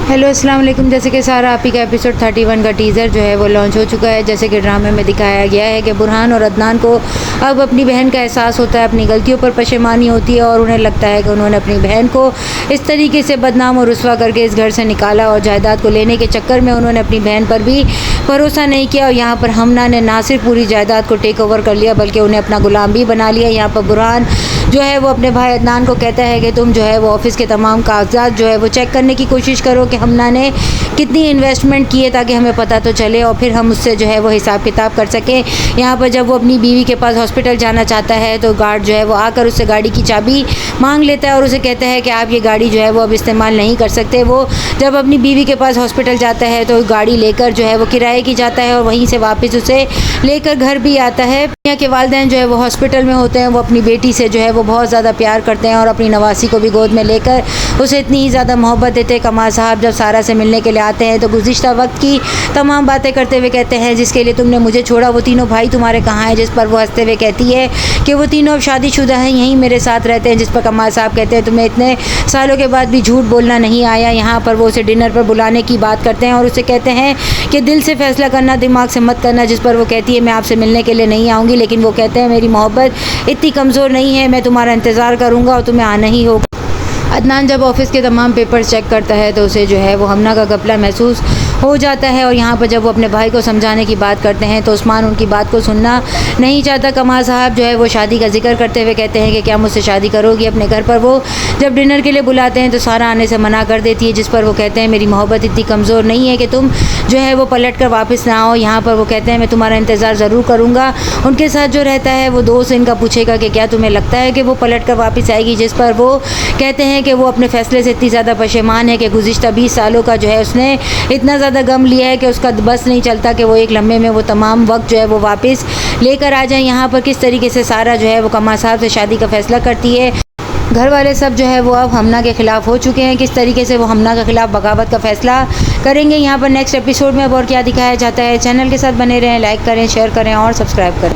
Hello अस्सलाम वालेकुम। जैसे कि सारा आपी का एपिसोड 31 का टीज़र जो है वो लॉन्च हो चुका है। जैसे कि ड्रामे में दिखाया गया है कि बुरहान और अदनान को अब अपनी बहन का एहसास होता है, अपनी गलतियों पर पशेमानी होती है और उन्हें लगता है कि उन्होंने अपनी बहन को इस तरीके से बदनाम और रुस्वा करके इस घर से निकाला और जायदाद को लेने के चक्कर में उन्होंने अपनी बहन पर भी भरोसा नहीं किया और यहाँ पर हमना ने ना सिर्फ पूरी जायदाद को टेक ओवर कर लिया बल्कि उन्हें अपना गुलाम भी बना लिया। यहाँ पर बुरहान जो है वो अपने भाई अदनान को कहता है कि तुम जो है वो ऑफ़िस के तमाम कागजात जो है वो चेक करने की कोशिश करो कि हमना ने कितनी इन्वेस्टमेंट की है ताकि हमें पता तो चले और फिर हम उससे जो है वो हिसाब किताब कर सकें। यहाँ पर जब वो अपनी बीवी के पास हॉस्पिटल जाना चाहता है तो गार्ड जो है वो आकर उससे गाड़ी की चाबी मांग लेता है और उसे कहता है कि आप ये गाड़ी जो है वो अब इस्तेमाल नहीं कर सकते। वो जब अपनी बीवी के पास हॉस्पिटल जाता है तो गाड़ी लेकर जो है वो किराए की जाता है और वहीं से वापस उसे लेकर घर भी आता है। यहाँ के वालिदैन जो है वो हॉस्पिटल में होते हैं, वो अपनी बेटी से जो है वो बहुत ज़्यादा प्यार करते हैं और अपनी नवासी को भी गोद में लेकर उसे इतनी ही ज़्यादा मोहब्बत देते हैं। कमाल साहब जब सारा से मिलने के लिए आते हैं तो गुज़िश्ता वक्त की तमाम बातें करते हुए कहते हैं जिसके लिए तुमने मुझे छोड़ा वो तीनों भाई तुम्हारे कहाँ हैं, जिस पर वो हंसते हुए कहती है कि वो तीनों अब शादीशुदा हैं, यहीं मेरे साथ रहते हैं। जिस पर कमाल साहब कहते हैं तुम्हें इतने सालों के बाद भी झूठ बोलना नहीं आया। यहाँ पर वो उसे डिनर पर बुलाने की बात करते हैं और उसे कहते हैं कि दिल से फैसला करना, दिमाग से मत करना। जिस पर वो कहती है मैं आपसे मिलने के लिए नहीं आऊँगी, लेकिन वो कहते हैं मेरी मोहब्बत इतनी कमज़ोर नहीं है, मैं तुम्हारा इंतज़ार करूँगा और तुम्हें आना ही होगा। अदनान जब ऑफ़िस के तमाम पेपर्स चेक करता है तो उसे जो है वो हमना का घपला महसूस हो जाता है और यहाँ पर जब वो अपने भाई को समझाने की बात करते हैं तो उस्मान उनकी बात को सुनना नहीं चाहता। कमाल साहब जो है वो शादी का जिक्र करते हुए कहते हैं कि क्या मुझसे शादी करोगी। अपने घर पर वो जब डिनर के लिए बुलाते हैं तो सारा आने से मना कर देती है, जिस पर वो कहते हैं मेरी मोहब्बत इतनी कमज़ोर नहीं है कि तुम जो है वो पलट कर वापस ना आओ। यहाँ पर वो कहते हैं मैं तुम्हारा इंतज़ार ज़रूर करूँगा। उनके साथ जो रहता है वो दोस्त इनका पूछेगा कि क्या तुम्हें लगता है कि वो पलट कर वापस आएगी, जिस पर वो कहते हैं कि वो अपने फ़ैसले से इतनी ज़्यादा पशेमान है कि गुज़िश्ता 20 सालों का जो है उसने इतना ज़्यादा गम लिया है कि उसका बस नहीं चलता कि वो एक लम्हे में वो तमाम वक्त जो है वो वापस लेकर आ जाए। यहाँ पर किस तरीके से सारा जो है वो कमाल साहब से शादी का फ़ैसला करती है। घर वाले सब जो है वो अब हमना के ख़िलाफ़ हो चुके हैं, किस तरीके से वो हमना के ख़िलाफ़ बगावत का फ़ैसला करेंगे। यहाँ पर नेक्स्ट एपिसोड में अब और क्या दिखाया जाता है। चैनल के साथ बने रहें, लाइक करें, शेयर करें और सब्सक्राइब करें।